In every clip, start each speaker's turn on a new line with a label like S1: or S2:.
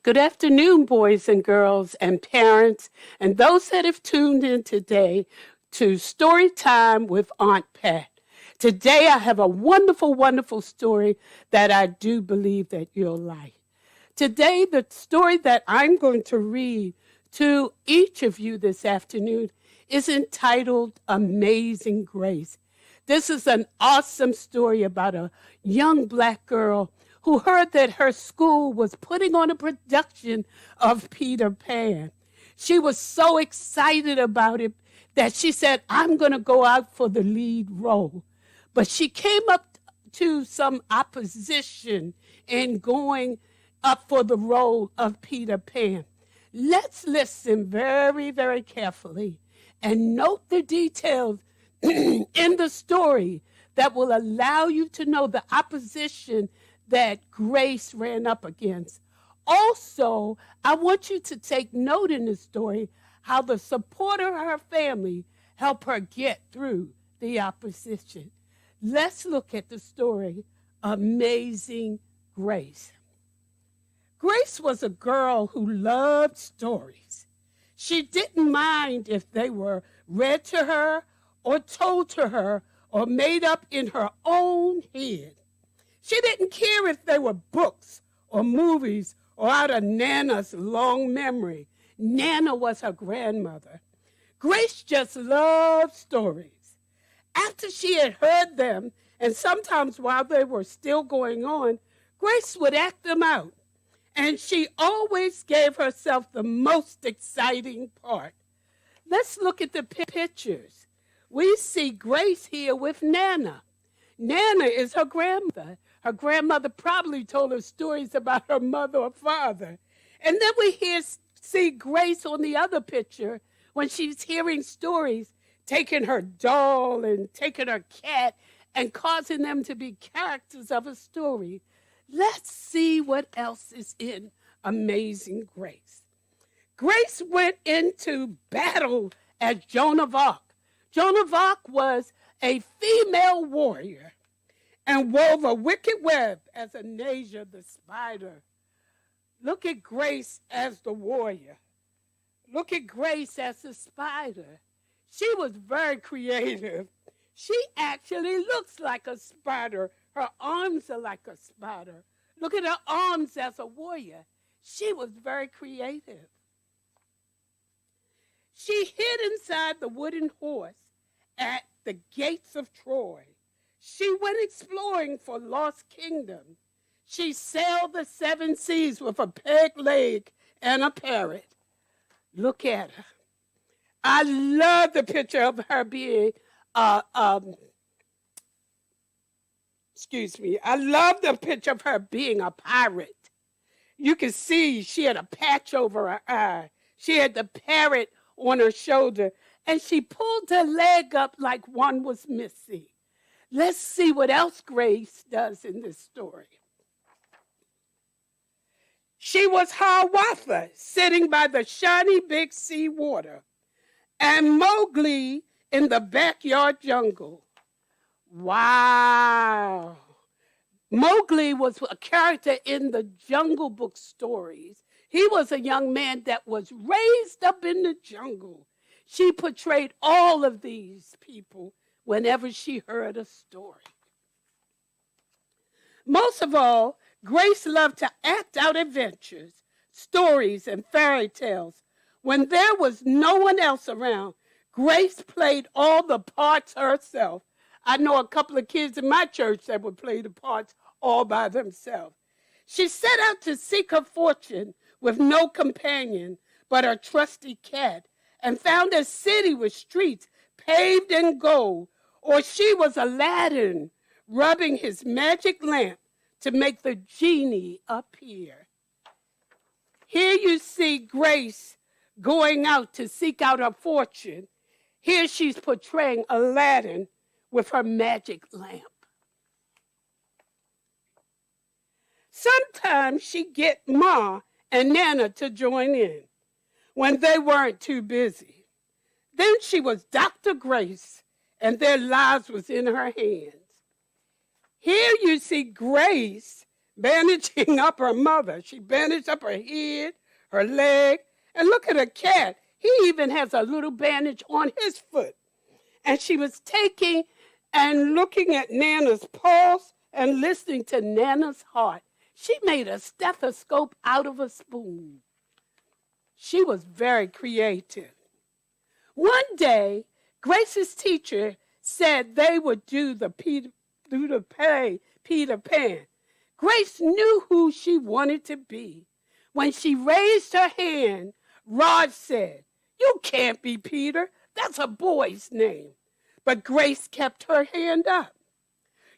S1: Good afternoon, boys and girls and parents, and those that have tuned in today to Story Time with Aunt Pat. Today I have a wonderful, wonderful story that I do believe that you'll like. Today, the story that I'm going to read to each of you this afternoon is entitled Amazing Grace. This is an awesome story about a young black girl who heard that her school was putting on a production of Peter Pan. She was so excited about it that she said, I'm going to go out for the lead role. But she came up to some opposition in going up for the role of Peter Pan. Let's listen very, very carefully and note the details in the story that will allow you to know the opposition that Grace ran up against. Also, I want you to take note in the story how the support of her family helped her get through the opposition. Let's look at the story, Amazing Grace. Grace was a girl who loved stories. She didn't mind if they were read to her or told to her or made up in her own head. She didn't care if they were books or movies or out of Nana's long memory. Nana was her grandmother. Grace just loved stories. After she had heard them, and sometimes while they were still going on, Grace would act them out. And she always gave herself the most exciting part. Let's look at the pictures. We see Grace here with Nana. Nana is her grandmother. Her grandmother probably told her stories about her mother or father. And then we see Grace on the other picture when she's hearing stories, taking her doll and taking her cat and causing them to be characters of a story. Let's see what else is in Amazing Grace. Grace went into battle as Joan of Arc. Joan of Arc was a female warrior and wove a wicked web as Anasia the spider. Look at Grace as the warrior. Look at Grace as the spider. She was very creative. She actually looks like a spider. Her arms are like a spider. Look at her arms as a warrior. She was very creative. She hid inside the wooden horse at the gates of Troy. She went exploring for lost kingdom. She sailed the 7 seas with a peg leg and a parrot. Look at her. I love the picture of her being, I love the picture of her being a pirate. You can see she had a patch over her eye. She had the parrot on her shoulder, and she pulled her leg up like one was missing. Let's see what else Grace does in this story. She was Hiawatha, sitting by the shiny big sea water, and Mowgli in the backyard jungle. Wow. Mowgli was a character in the Jungle Book stories. He was a young man that was raised up in the jungle. She portrayed all of these people whenever she heard a story. Most of all, Grace loved to act out adventures, stories, and fairy tales. When there was no one else around, Grace played all the parts herself. I know a couple of kids in my church that would play the parts all by themselves. She set out to seek her fortune with no companion but her trusty cat, and found a city with streets paved in gold, or she was Aladdin rubbing his magic lamp to make the genie appear. Here you see Grace going out to seek out her fortune. Here she's portraying Aladdin with her magic lamp. Sometimes she'd get Ma and Nana to join in when they weren't too busy. Then she was Dr. Grace, and their lives was in her hands. Here you see Grace bandaging up her mother. She bandaged up her head, her leg, and look at her cat. He even has a little bandage on his foot. And she was taking and looking at Nana's pulse and listening to Nana's heart. She made a stethoscope out of a spoon. She was very creative. One day, Grace's teacher said they would do the Peter Pan. Grace knew who she wanted to be. When she raised her hand, Rod said, "You can't be Peter. That's a boy's name." But Grace kept her hand up.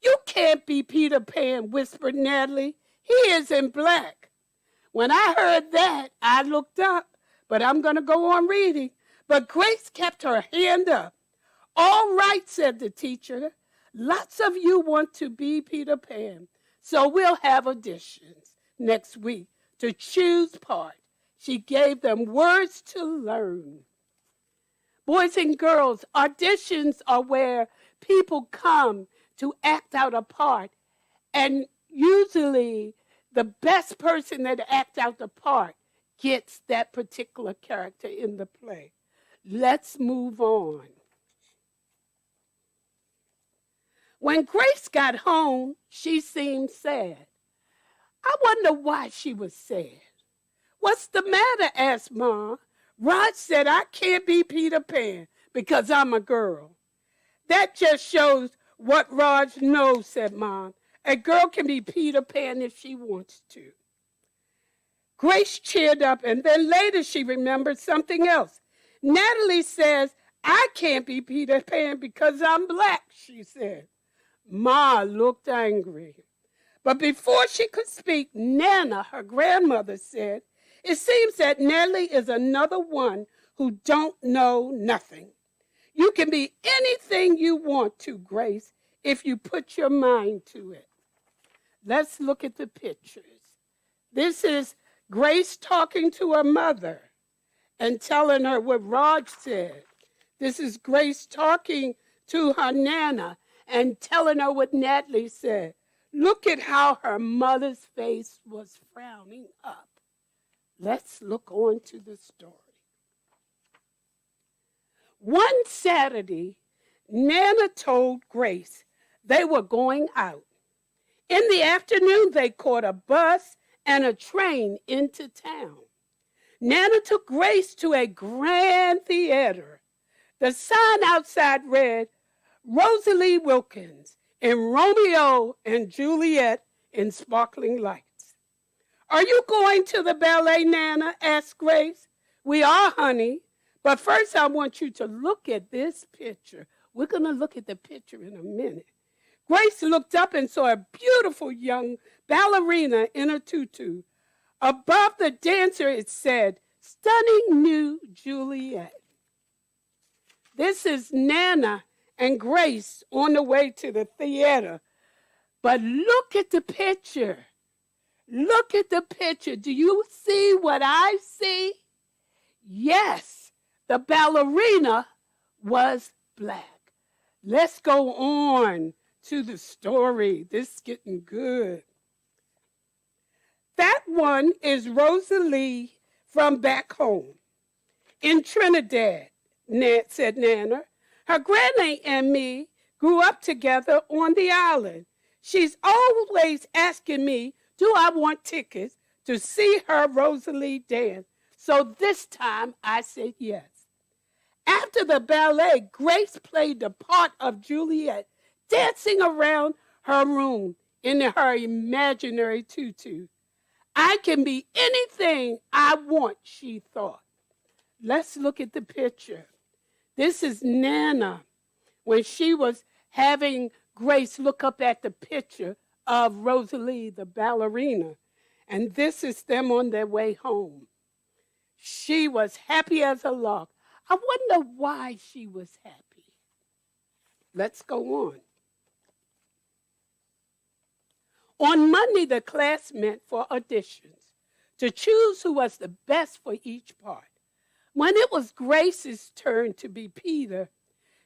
S1: "You can't be Peter Pan," whispered Natalie. "He is in black." When I heard that, I looked up, but I'm going to go on reading. But Grace kept her hand up. "All right," said the teacher. "Lots of you want to be Peter Pan, so we'll have auditions next week to choose part." She gave them words to learn. Boys and girls, auditions are where people come to act out a part, and usually the best person that acts out the part gets that particular character in the play. Let's move on. When Grace got home, she seemed sad. I wonder why she was sad. "What's the matter?" asked Mom. "Rod said I can't be Peter Pan because I'm a girl." "That just shows what Rod knows," said Mom. "A girl can be Peter Pan if she wants to." Grace cheered up, and then later she remembered something else. "Natalie says I can't be Peter Pan because I'm black," she said. Ma looked angry. But before she could speak, Nana, her grandmother, said, "It seems that Natalie is another one who don't know nothing. You can be anything you want to, Grace, if you put your mind to it." Let's look at the pictures. This is Grace talking to her mother and telling her what Rod said. This is Grace talking to her Nana and telling her what Natalie said. Look at how her mother's face was frowning up. Let's look on to the story. One Saturday, Nana told Grace they were going out. In the afternoon, they caught a bus and a train into town. Nana took Grace to a grand theater. The sign outside read, "Rosalie Wilkins in Romeo and Juliet in sparkling lights." "Are you going to the ballet, Nana?" asked Grace. "We are, honey. But first I want you to look at this picture." We're going to look at the picture in a minute. Grace looked up and saw a beautiful young ballerina in a tutu. Above the dancer it said, "Stunning new Juliet." This is Nana and Grace on the way to the theater. But look at the picture. Look at the picture. Do you see what I see? Yes, the ballerina was black. Let's go on to the story. This is getting good. That one is Rosalie from back home in Trinidad, said Nana. Her granny and me grew up together on the island. She's always asking me, do I want tickets to see her Rosalie dance? So this time I said yes. After the ballet, Grace played the part of Juliet, dancing around her room in her imaginary tutu. I can be anything I want, she thought. Let's look at the picture. This is Nana when she was having Grace look up at the picture of Rosalie, the ballerina. And this is them on their way home. She was happy as a lark. I wonder why she was happy. Let's go on. On Monday, the class met for auditions to choose who was the best for each part. When it was Grace's turn to be Peter,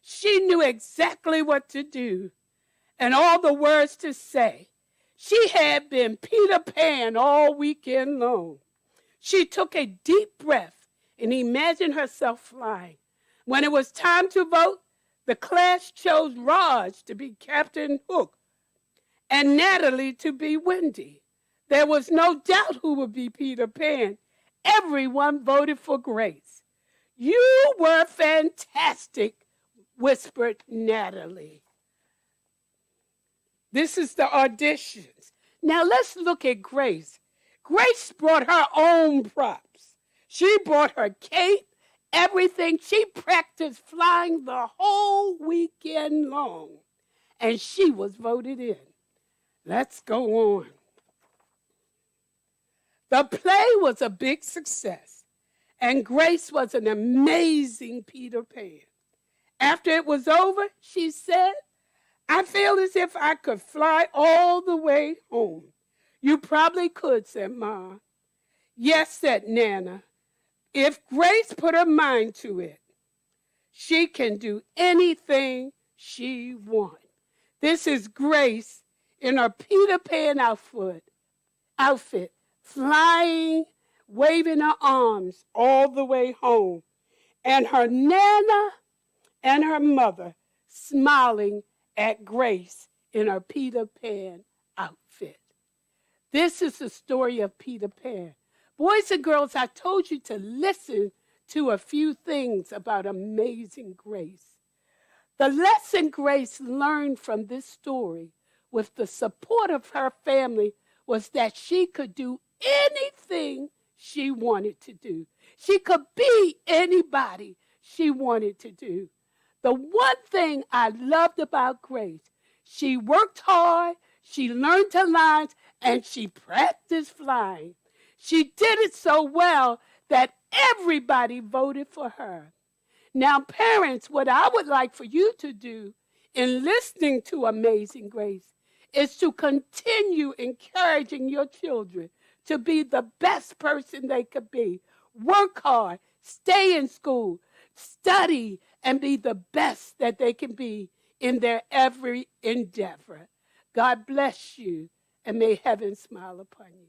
S1: she knew exactly what to do and all the words to say. She had been Peter Pan all weekend long. She took a deep breath and imagined herself flying. When it was time to vote, the class chose Raj to be Captain Hook and Natalie to be Wendy. There was no doubt who would be Peter Pan. Everyone voted for Grace. You were fantastic, whispered Natalie. This is the auditions. Now let's look at Grace. Grace brought her own props. She brought her cape, everything. She practiced flying the whole weekend long, and she was voted in. Let's go on. The play was a big success, and Grace was an amazing Peter Pan. After it was over, she said, I feel as if I could fly all the way home. You probably could, said Ma. Yes, said Nana. If Grace put her mind to it, she can do anything she wants. This is Grace in her Peter Pan outfit, flying, waving her arms all the way home, and her Nana and her mother smiling at Grace in her Peter Pan outfit. This is the story of Peter Pan. Boys and girls, I told you to listen to a few things about Amazing Grace. The lesson Grace learned from this story with the support of her family was that she could do anything she wanted to do. She could be anybody she wanted to do. The one thing I loved about Grace, she worked hard, she learned her lines, and she practiced flying. She did it so well that everybody voted for her. Now, parents, what I would like for you to do in listening to Amazing Grace is to continue encouraging your children to be the best person they could be. Work hard, stay in school, study, and be the best that they can be in their every endeavor. God bless you, and may heaven smile upon you.